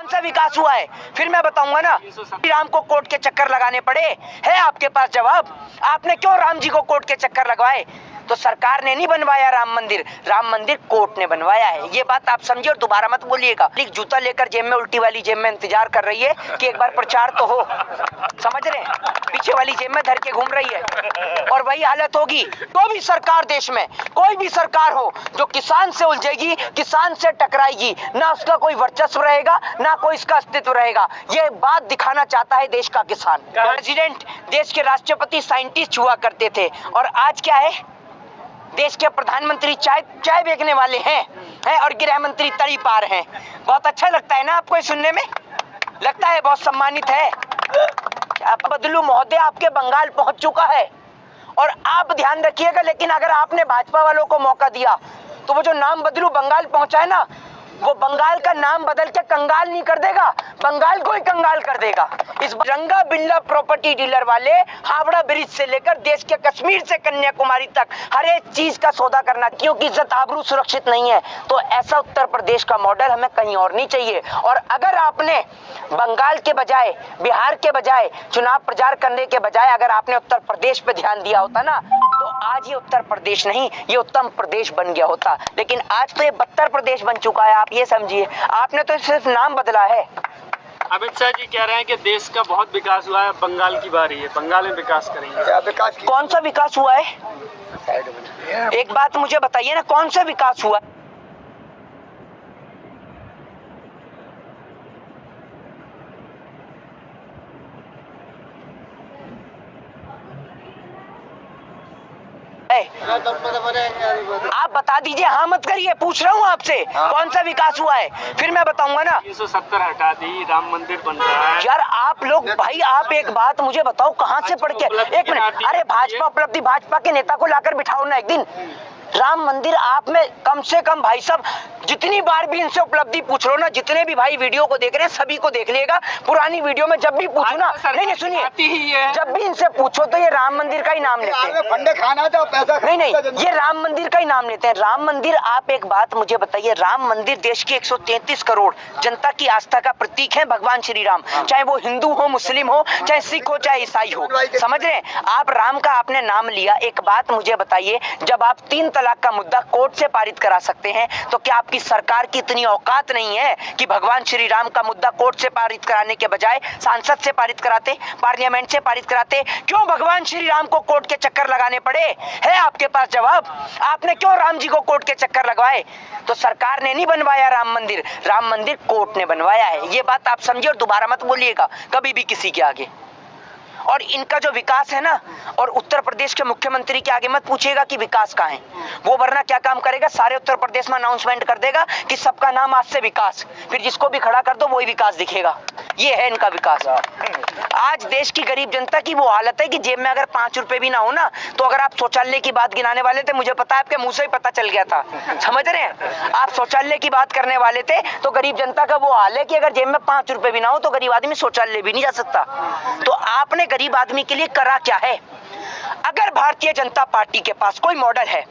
कौन सा विकास हुआ है फिर मैं बताऊंगा ना। राम को कोर्ट के चक्कर लगाने पड़े, है आपके पास जवाब? आपने क्यों राम जी को कोर्ट के चक्कर लगवाए? तो सरकार ने नहीं बनवाया राम मंदिर कोर्ट ने बनवाया है। ये बात आप समझिए और दोबारा मत बोलिएगा। जूता लेकर जेब में, उल्टी वाली जेब में इंतजार कर रही है कि एक बार प्रचार तो हो, समझ रहे हैं? पीछे वाली जेब में धर के घूम रही है और वही हालत होगी। तो भी सरकार, देश में कोई भी सरकार हो जो किसान से उलझेगी, किसान से टकराएगी, ना उसका कोई वर्चस्व रहेगा, ना कोई इसका अस्तित्व रहेगा। ये बात दिखाना चाहता है देश का किसान। प्रेसिडेंट, देश के राष्ट्रपति साइंटिस्ट हुआ करते थे और आज क्या है? देश के प्रधानमंत्री चाय बेचने वाले हैं और गृह मंत्री तड़ी पार हैं। बहुत अच्छा लगता है ना आपको ये सुनने में? लगता है बहुत सम्मानित है। क्या बदलू महोदय आपके बंगाल पहुंच चुका है और आप ध्यान रखिएगा, लेकिन अगर आपने भाजपा वालों को मौका दिया तो वो जो नाम बदलू बंगाल पहुंचा है ना, वो बंगाल का नाम बदल के कंगाल नहीं कर देगा, बंगाल को ही कंगाल कर देगा। इस रंगा बिल्ला प्रॉपर्टी डीलर वाले हावड़ा ब्रिज से लेकर देश के कश्मीर से कन्याकुमारी तक हर एक चीज का सौदा करना, क्योंकि इज्जत आबरू सुरक्षित नहीं है। तो ऐसा उत्तर प्रदेश का मॉडल हमें कहीं और नहीं चाहिए। और अगर आपने बंगाल के बजाय, बिहार के बजाय, चुनाव प्रचार करने के बजाय अगर आपने उत्तर प्रदेश पे ध्यान दिया होता ना, तो आज ये उत्तर प्रदेश नहीं, ये उत्तम प्रदेश बन गया होता। लेकिन आज तो ये बदतर प्रदेश बन चुका है। आप ये समझिए, आपने तो सिर्फ नाम बदला है। अमित शाह जी कह रहे हैं कि देश का बहुत विकास हुआ है, बंगाल की बारी है, बंगाल में विकास करेंगे। कौन सा विकास हुआ है? एक बात मुझे बताइए ना, कौन सा विकास हुआ? आप बता दीजिए, हाँ मत करिए, पूछ रहा हूँ आपसे। कौन सा विकास हुआ है फिर मैं बताऊंगा ना। 370 हटा दी, राम मंदिर बन रहा है। यार आप लोग, भाई आप एक बात मुझे बताओ, कहाँ से पढ़ के? एक मिनट, अरे भाजपा उपलब्धि, भाजपा के नेता को लाकर बिठाओ ना एक दिन। राम मंदिर आप में कम से कम, भाई साहब जितनी बार भी इनसे उपलब्धि पूछ लो ना, जितने भी भाई वीडियो को देख रहे हैं सभी को देख लेगा। पुरानी वीडियो में जब भी पूछो ना, नहीं सुनिए, जब भी इनसे पूछो तो ये राम मंदिर का ही नाम लेते हैं। फंडे खाना था, पैसा नहीं, ये राम मंदिर का ही नाम लेते हैं। राम मंदिर, आप एक बात मुझे बताइए, राम मंदिर देश की 133 करोड़ जनता की आस्था का प्रतीक है भगवान श्री राम। चाहे वो हिंदू हो, मुस्लिम हो, चाहे सिख हो, चाहे ईसाई हो, समझ रहे हैं आप? राम का आपने नाम लिया। एक बात मुझे बताइए, जब आप 3 तलाक का मुद्दा कोर्ट से पारित करा सकते हैं, तो क्या आपकी सरकार की इतनी औकात नहीं है कि भगवान श्री राम का मुद्दा कोर्ट से पारित कराने के बजाय सांसद से पारित कराते, पार्लियामेंट से पारित कराते? क्यों भगवान श्री राम को कोर्ट के चक्कर लगाने पड़े? है आपके पास जवाब? आपने क्यों राम जी को कोर्ट के चक्कर लगवाए? तो सरकार ने नहीं बनवाया राम मंदिर कोर्ट ने बनवाया है। ये बात आप समझिए और दोबारा मत बोलिएगा कभी भी किसी के आगे। और इनका जो विकास है ना, और उत्तर प्रदेश के मुख्यमंत्री के आगे मत पूछिएगा कि विकास कहाँ है वो, वरना क्या काम करेगा, सारे उत्तर प्रदेश में अनाउंसमेंट कर देगा कि सबका नाम आज से विकास, फिर जिसको भी खड़ा कर दो वही विकास दिखेगा। ये है इनका विकास। आज देश की गरीब जनता की वो हालत है कि जेब में अगर 5 रुपए भी ना हो ना, तो अगर आप शौचालय की बात गिनाने वाले थे, मुझे पता है आपके मुंह से ही पता चल गया था, समझ रहे हैं? आप शौचालय की बात करने वाले थे, तो गरीब जनता का वो हाल है कि अगर जेब में 5 रुपए भी ना हो तो गरीब आदमी शौचालय भी नहीं जा सकता। तो आपने गरीब आदमी के लिए करा क्या है? अगर भारतीय जनता पार्टी के पास कोई मॉडल है,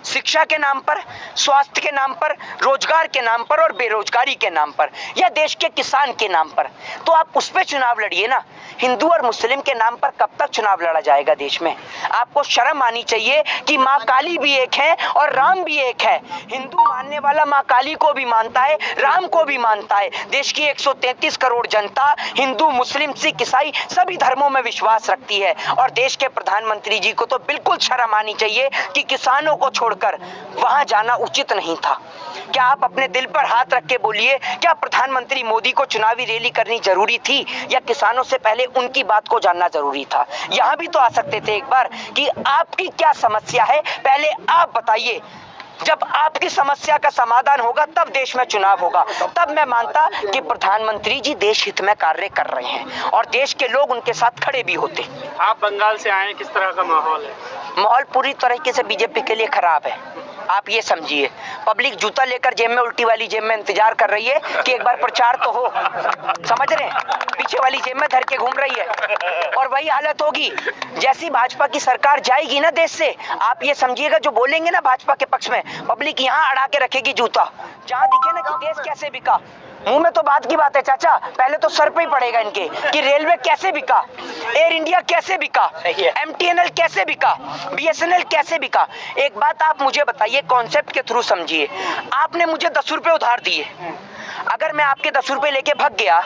शिक्षा के नाम पर, स्वास्थ्य के नाम पर, रोजगार के नाम पर और बेरोजगारी के नाम पर, या देश के किसान के नाम पर, तो आप उस पे चुनाव लड़िए ना। हिंदू और मुस्लिम के नाम पर कब तक चुनाव लड़ा जाएगा देश में? आपको शर्म आनी चाहिए कि माँ काली भी एक है और राम भी एक है। हिंदू मानने वाला माँ काली को भी मानता है, राम को भी मानता है। देश की 133 करोड़ जनता हिंदू, मुस्लिम, सिख, ईसाई सभी धर्मों में विश्वास रखती है। और देश के प्रधानमंत्री जी को तो बिल्कुल शर्म आनी चाहिए कि किसानों को छोड़कर वहां जाना उचित नहीं था। क्या आप अपने दिल पर हाथ रख के बोलिए, क्या प्रधानमंत्री मोदी को चुनावी रैली करनी जरूरी थी, या किसानों से पहले उनकी बात को जानना जरूरी था? यहां भी तो आ सकते थे एक बार कि आपकी क्या समस्या है, पहले आप बताइए। जब आपकी समस्या का समाधान होगा तब देश में चुनाव होगा। तब मैं मानता कि प्रधानमंत्री जी देश हित में कार्य कर रहे हैं और देश के लोग उनके साथ खड़े भी होते। आप बंगाल से आए, किस तरह का माहौल है? माहौल पूरी तरीके से बीजेपी के लिए खराब है। आप ये समझिए, पब्लिक जूता लेकर जेब में, उल्टी वाली जेब में इंतजार कर रही है कि एक बार प्रचार तो हो, समझ रहे हैं? पीछे वाली जेब में धर के घूम रही है और वही हालत होगी जैसी भाजपा की सरकार जाएगी ना देश से। आप ये समझिएगा, जो बोलेंगे ना भाजपा के पक्ष में, पब्लिक यहाँ अड़ा के रखेगी जूता, जहाँ दिखे ना कि देश कैसे बिका। मुंह में तो बात की बात है चाचा, पहले तो सर पे ही पड़ेगा इनके कि रेलवे कैसे बिका, एयर इंडिया कैसे बिका, MTNL कैसे बिका, BSNL कैसे बिका। एक बात आप मुझे बताइए, कॉन्सेप्ट के थ्रू समझिए। आपने मुझे 10 रुपए उधार दिए, अगर मैं आपके 10 रुपए लेके भाग गया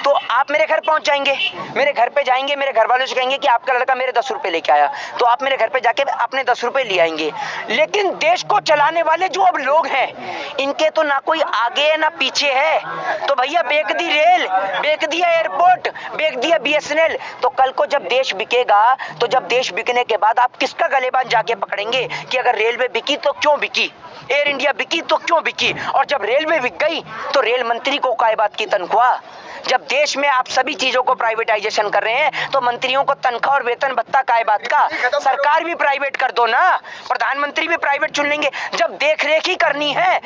तो आप मेरे घर पहुंच जाएंगे, मेरे घर पे जाएंगे, मेरे घर वालों से कहेंगे कि आपका लड़का मेरे 10 रुपए लेके आया, तो आप मेरे घर पे जाके अपने 10 रुपए ले आएंगे। लेकिन देश को चलाने वाले जो अब लोग हैं, इनके तो ना कोई आगे है ना पीछे है। तो भैया बेच दी रेल, बेच दिया एयरपोर्ट, बेच दिया BSNL। तो कल को जब देश बिकेगा, तो जब देश बिकने के बाद आप किसका गलेबान जाके पकड़ेंगे कि अगर रेलवे बिकी तो क्यों बिकी, एयर इंडिया बिकी तो क्यों बिकी, और जब रेलवे बिक गई तो रेल मंत्री को काय बात की तनख्वाह। जब देश में आप सभी चीजों को प्राइवेटाइजेशन कर रहे हैं तो मंत्रियों को तनख्वाह और वेतन भत्ता काय बात का। सरकार भी प्राइवेट कर दो ना, प्रधानमंत्री भी प्राइवेट चुन लेंगे। जब देख रेख ही करनी है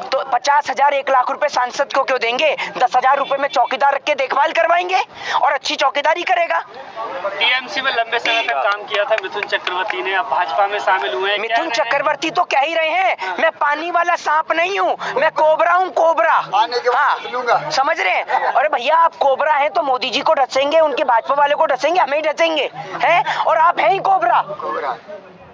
तो 50,000 1 लाख रुपए सांसद को क्यों देंगे, 10,000 रुपए में चौकीदार रख के देखभाल करवाएंगे और अच्छी चौकीदारी करेगा। TMC में लंबे समय तक काम किया था मिथुन चक्रवर्ती ने, अब भाजपा में शामिल हुए हैं। मिथुन चक्रवर्ती तो कह ही रहे हैं, मैं पानी वाला सांप नहीं हूँ, मैं कोबरा हूँ, कोबरा। हाँ, समझ रहे हैं। अरे भैया आप कोबरा हैं तो मोदी जी को ढसेंगे, उनके भाजपा वाले को ढसेंगे, हमें ही ढसेंगे हैं, और आप हैं ही कोबरा।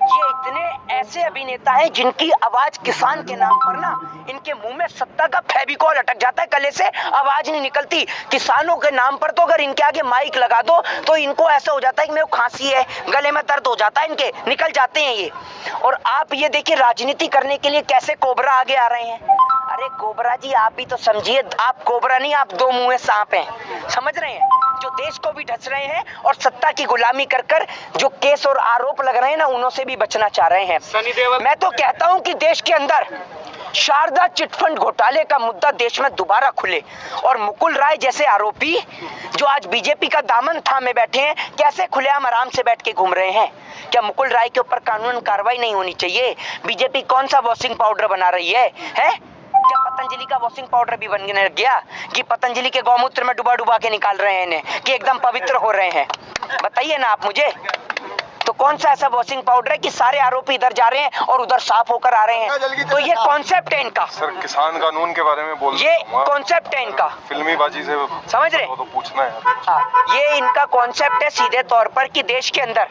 ये इतने ऐसे अभिनेता हैं जिनकी आवाज किसान के नाम पर ना, इनके मुंह में सत्ता का फेविकॉल अटक जाता है, गले से आवाज नहीं निकलती। किसानों के नाम पर तो अगर इनके आगे माइक लगा दो तो इनको ऐसा हो जाता है कि मेरे को खांसी है, गले में दर्द हो जाता है, इनके निकल जाते हैं ये। और आप ये देखिए राजनीति करने के लिए कैसे कोबरा आगे आ रहे हैं। अरे कोबरा जी आप ही तो समझिए, आप कोबरा नहीं, आप 2 मुंहे सांप हैं, समझ रहे हैं, जो देश को भी ढस रहे हैं और सत्ता की गुलामी कर कर जो केस और आरोप लग रहे हैं ना, उन्हों से भी बचना चाह रहे हैं। मैं तो कहता हूं कि देश के अंदर शारदा चिटफंड घोटाले का मुद्दा देश में दोबारा खुले और मुकुल राय जैसे आरोपी जो आज बीजेपी का दामन थामे बैठे हैं, कैसे खुलेआम आराम से बैठ के घूम रहे हैं। क्या मुकुल राय के ऊपर कानून कार्रवाई नहीं होनी चाहिए? बीजेपी कौन सा वॉशिंग पाउडर बना रही है? क्या पतंजलि का वॉशिंग पाउडर भी बनने लग गया कि पतंजलि के गौमूत्र में डुबा डुबा के निकाल रहे हैं इन्हें कि एकदम पवित्र हो रहे हैं? बताइए ना आप मुझे, तो कौन सा ऐसा वॉशिंग पाउडर है कि सारे आरोपी इधर जा रहे हैं और उधर साफ होकर आ रहे हैं? तो ये कॉन्सेप्ट है इनका। सर किसान कानून के बारे में बोल, ये कॉन्सेप्ट है इनका, फिल्मी बाजी से समझ रहे? तो पूछना है। हाँ, ये इनका कॉन्सेप्ट है सीधे तौर पर कि देश के अंदर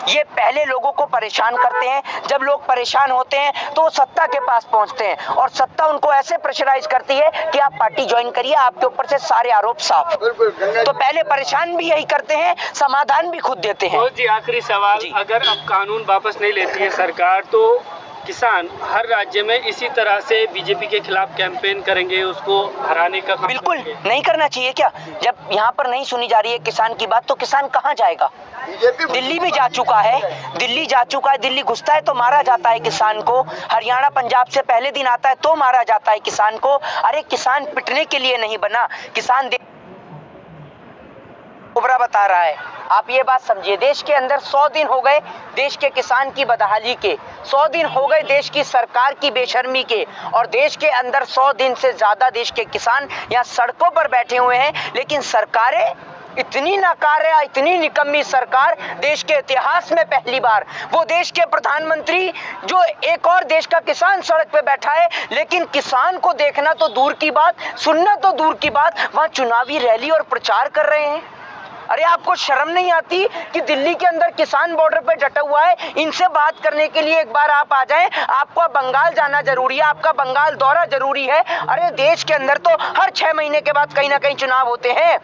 ये पहले लोगों को परेशान करते हैं, जब लोग परेशान होते हैं तो सत्ता के पास पहुंचते हैं और सत्ता उनको ऐसे प्रेशराइज करती है कि आप पार्टी ज्वाइन करिए, आपके ऊपर से सारे आरोप साफ। तो पहले परेशान भी यही करते हैं, समाधान भी खुद देते हैं। जी आखिरी सवाल, अगर अब कानून वापस नहीं लेती है सरकार तो किसान हर राज्य में इसी तरह से बीजेपी के खिलाफ कैंपेन करेंगे, उसको हराने का? बिल्कुल नहीं करना चाहिए। क्या जब यहाँ पर नहीं सुनी जा रही है किसान की बात तो किसान कहाँ जाएगा? दिल्ली भी जा चुका है, दिल्ली जा चुका है, दिल्ली घुसता है तो मारा जाता है किसान को, हरियाणा पंजाब से पहले दिन आता है तो मारा जाता है किसान को। अरे किसान पिटने के लिए नहीं बना, किसान कोबरा बता रहा है। आप ये बात समझिए, देश के अंदर 100 दिन हो गए देश के किसान की बदहाली के, 100 दिन हो गए देश की सरकार की बेशर्मी के, और देश के अंदर 100 दिन से ज्यादा देश के किसान यहाँ सड़कों पर बैठे हुए हैं। लेकिन सरकारें इतनी नाकार है, इतनी निकम्मी सरकार देश के इतिहास में पहली बार, वो देश के प्रधानमंत्री जो एक और देश का किसान सड़क पे बैठा है, लेकिन किसान को देखना तो दूर की बात, सुनना तो दूर की बात, वहां चुनावी रैली और प्रचार कर रहे हैं। अरे आपको शर्म नहीं आती कि दिल्ली के अंदर किसान बॉर्डर पे डटा हुआ है, इनसे बात करने के लिए एक बार आप आ जाएं, आपको बंगाल जाना जरूरी है, आपका बंगाल दौरा जरूरी है। अरे देश के अंदर तो हर 6 महीने के बाद कहीं ना कहीं चुनाव होते हैं,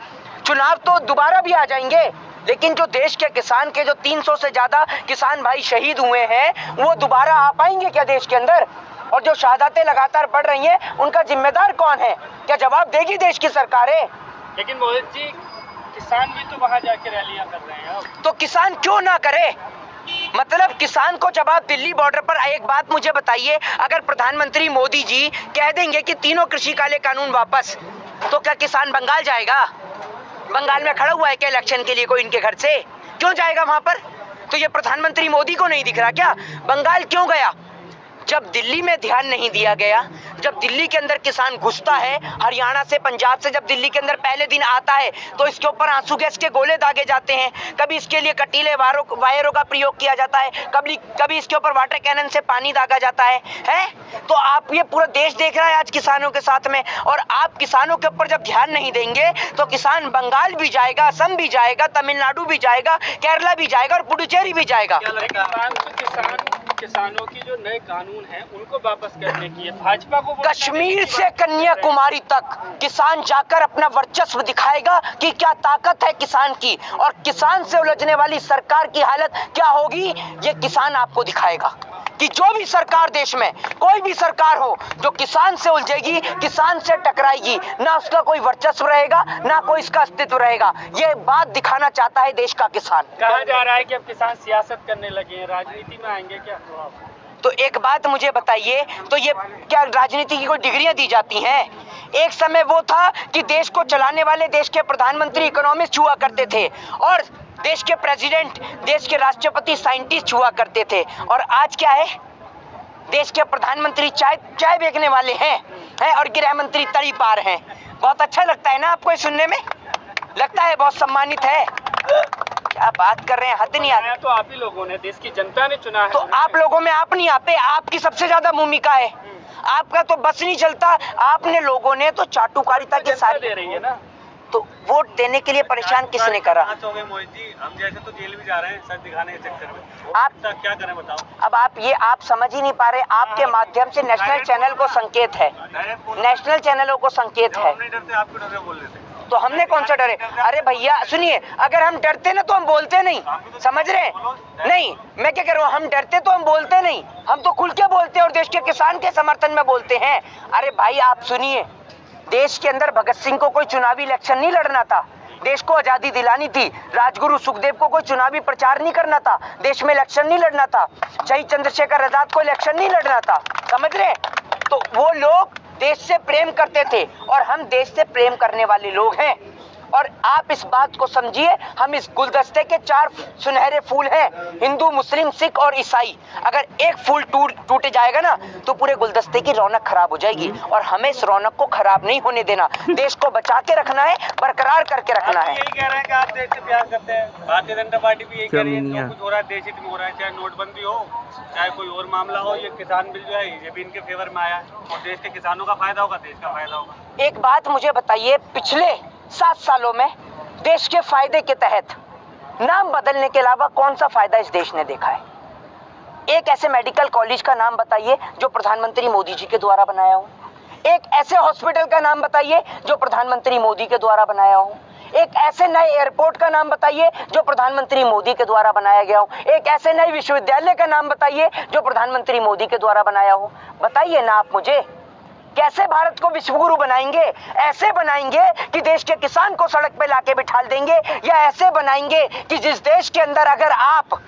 चुनाव तो दोबारा भी आ जाएंगे, लेकिन जो देश के किसान के जो 300 से ज्यादा किसान भाई शहीद हुए हैं वो दोबारा आ पाएंगे क्या देश के अंदर? और जो शहादतें लगातार बढ़ रही हैं उनका जिम्मेदार कौन है? क्या जवाब देगी देश की सरकारें? लेकिन मोहित जी किसान भी तो वहां जाके रैलियां कर रहे हैं, तो किसान क्यों ना करे? मतलब किसान को जब आप दिल्ली बॉर्डर पर, एक बात मुझे बताइए, अगर प्रधानमंत्री मोदी जी कह देंगे कि तीनों कृषि काले कानून वापस, तो क्या किसान बंगाल जाएगा? बंगाल में खड़ा हुआ है क्या इलेक्शन के लिए कोई इनके घर से? क्यों जाएगा वहां पर? तो ये प्रधानमंत्री मोदी को नहीं दिख रहा क्या? बंगाल क्यों गया? जब दिल्ली में ध्यान नहीं दिया गया, जब दिल्ली के अंदर किसान घुसता है, हरियाणा से पंजाब से जब दिल्ली के अंदर पहले दिन आता है तो इसके ऊपर आंसू गैस के गोले दागे जाते हैं, कभी इसके लिए कटीले वायरों का प्रयोग किया जाता है, कभी इसके ऊपर वाटर कैनन से पानी दागा जाता है। तो आप ये पूरा देश देख रहा है आज किसानों के साथ में, और आप किसानों के ऊपर जब ध्यान नहीं देंगे तो किसान बंगाल भी जाएगा, असम भी जाएगा, तमिलनाडु भी जाएगा, केरला भी जाएगा और पुडुचेरी भी जाएगा। किसानों की जो नए कानून हैं उनको वापस करने की है भाजपा को। कश्मीर से कन्याकुमारी तक किसान जाकर अपना वर्चस्व दिखाएगा कि क्या ताकत है किसान की, और किसान से उलझने वाली सरकार की हालत क्या होगी ये किसान आपको दिखाएगा। कि जो भी सरकार देश में, कोई भी सरकार हो जो किसान से उलझेगी, किसान से टकराएगी, ना उसका कोई वर्चस्व रहेगा, ना कोई इसका अस्तित्व रहेगा। ये बात दिखाना चाहता है देश का किसान। कहा जा रहा है कि अब किसान सियासत करने लगे हैं, राजनीति में आएंगे क्या? तो एक बात मुझे बताइए, तो ये क्या राजनीति की कोई डिग्रियां दी जाती हैं? एक समय वो था कि देश को चलाने वाले देश के प्रधानमंत्री इकोनॉमिस्ट हुआ करते थे, और देश के प्रेसिडेंट, देश के राष्ट्रपति साइंटिस्ट हुआ करते थे, और आज क्या है? देश के प्रधानमंत्री चाय बेचने वाले हैं और गृह मंत्री तड़ी पार हैं। बहुत अच्छा लगता है ना आपको ये सुनने में? लगता है बहुत सम्मानित है। क्या बात कर रहे हैं, हद नहीं आती। तो आप ही लोगों ने, देश की जनता ने चुना है। तो आप लोगों में आप नहीं आते, आपकी सबसे ज्यादा भूमिका है, आपका तो बस नहीं चलता। आपने लोगों ने तो चाटुकारिता के साथ दे रही है ना, तो वोट देने के लिए परेशान किसने करा? मोहित जी, हम जैसे तो जेल भी जा रहे हैं सच दिखाने के चक्कर में। आप क्या करें बताओ? अब आप समझ ही नहीं पा रहे। आपके माध्यम से नेशनल चैनल को संकेत है, नेशनल चैनलों को संकेत है। हम नहीं डरते, आपको डर बोल रहे थे। तो हमने कौन सा डरे? अरे भैया सुनिए, अगर हम डरते ना तो हम बोलते नहीं, समझ रहे? नहीं, मैं क्या कह रहा हूँ, हम डरते तो हम बोलते नहीं, हम तो खुल के बोलते हैं और देश के किसान के समर्थन में बोलते हैं। अरे भाई आप सुनिए, देश के अंदर भगत सिंह को कोई चुनावी इलेक्शन नहीं लड़ना था, देश को आजादी दिलानी थी। राजगुरु सुखदेव को कोई चुनावी प्रचार नहीं करना था, देश में इलेक्शन नहीं लड़ना था। शहीद चंद्रशेखर आजाद को इलेक्शन नहीं लड़ना था, समझ रहे? तो वो लोग देश से प्रेम करते थे और हम देश से प्रेम करने वाले लोग हैं। और आप इस बात को समझिए, हम इस गुलदस्ते के 4 सुनहरे फूल हैं, हिंदू, मुस्लिम, सिख और ईसाई। अगर एक फूल टूट जाएगा ना तो पूरे गुलदस्ते की रौनक खराब हो जाएगी, और हमें इस रौनक को खराब नहीं होने देना। देश को बचा के रखना है, बरकरार करके रखना है। यही कह रहे हैं कि आप देश से प्यार करते हैं। भारतीय जनता पार्टी भी यही कह रही है, जो कुछ हो रहा है देश हित में हो रहा है, चाहे नोटबंदी हो, चाहे कोई और मामला हो। ये किसान बिल जो है ये भी इनके फेवर में आया है, और देश के किसानों का फायदा होगा, देश का फायदा होगा। एक बात मुझे बताइए, पिछले 7 सालों में देश के फायदे के तहत नाम बदलने के अलावा कौन सा फायदा इस देश ने देखा है? एक ऐसे मेडिकल कॉलेज का नाम बताइए जो प्रधानमंत्री मोदी जी के द्वारा बनाया हो। एक ऐसे हॉस्पिटल का नाम बताइए जो प्रधानमंत्री मोदी के द्वारा बनाया हो। एक ऐसे नए एयरपोर्ट का नाम बताइए जो प्रधानमंत्री मोदी के द्वारा बनाया गया हो। एक ऐसे नए विश्वविद्यालय का नाम बताइए जो प्रधानमंत्री मोदी के द्वारा बनाया हो। बताइए ना आप मुझे, कैसे भारत को विश्वगुरु बनाएंगे? ऐसे बनाएंगे कि देश के किसान को सड़क पे लाके बिठा देंगे, या ऐसे बनाएंगे कि जिस देश के अंदर अगर आप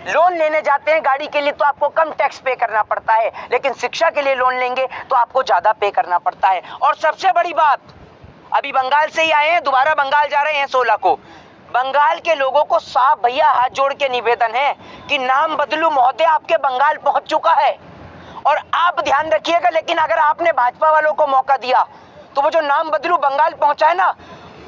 लोन लेने जाते हैं गाड़ी के लिए तो आपको कम टैक्स पे करना पड़ता है, लेकिन शिक्षा के लिए लोन लेंगे तो आपको ज्यादा पे करना पड़ता है। और सबसे बड़ी बात, अभी बंगाल से ही आए हैं, दोबारा बंगाल जा रहे हैं 16 को। बंगाल के लोगों को साफ भैया हाथ जोड़ के निवेदन है कि नाम बदलू महोदय आपके बंगाल पहुंच चुका है, और आप ध्यान रखिएगा। लेकिन अगर आपने भाजपा वालों को मौका दिया तो वो जो नाम बदलू बंगाल पहुंचा है ना,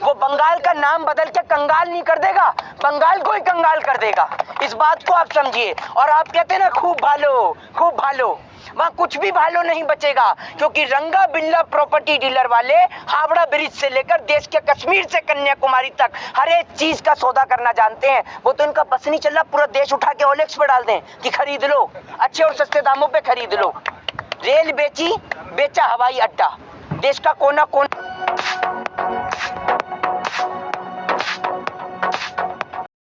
वो बंगाल का नाम बदल के कंगाल नहीं कर देगा, बंगाल को ही कंगाल कर देगा। इस बात को आप समझिए। और आप कहते हैं ना खूब भालो, खूब भालो, वहां कुछ भी भालो नहीं बचेगा, क्योंकि रंगा बिल्ला प्रॉपर्टी डीलर वाले हावड़ा ब्रिज से लेकर देश के कश्मीर से कन्याकुमारी तक हर एक चीज का सौदा करना जानते हैं। वो तो इनका बस नहीं चल रहा, पूरा देश उठा के ओलेक्स पे डाल दें कि खरीद लो, अच्छे और सस्ते दामों पे खरीद लो। रेल बेचा हवाई अड्डा, देश का कोना कोना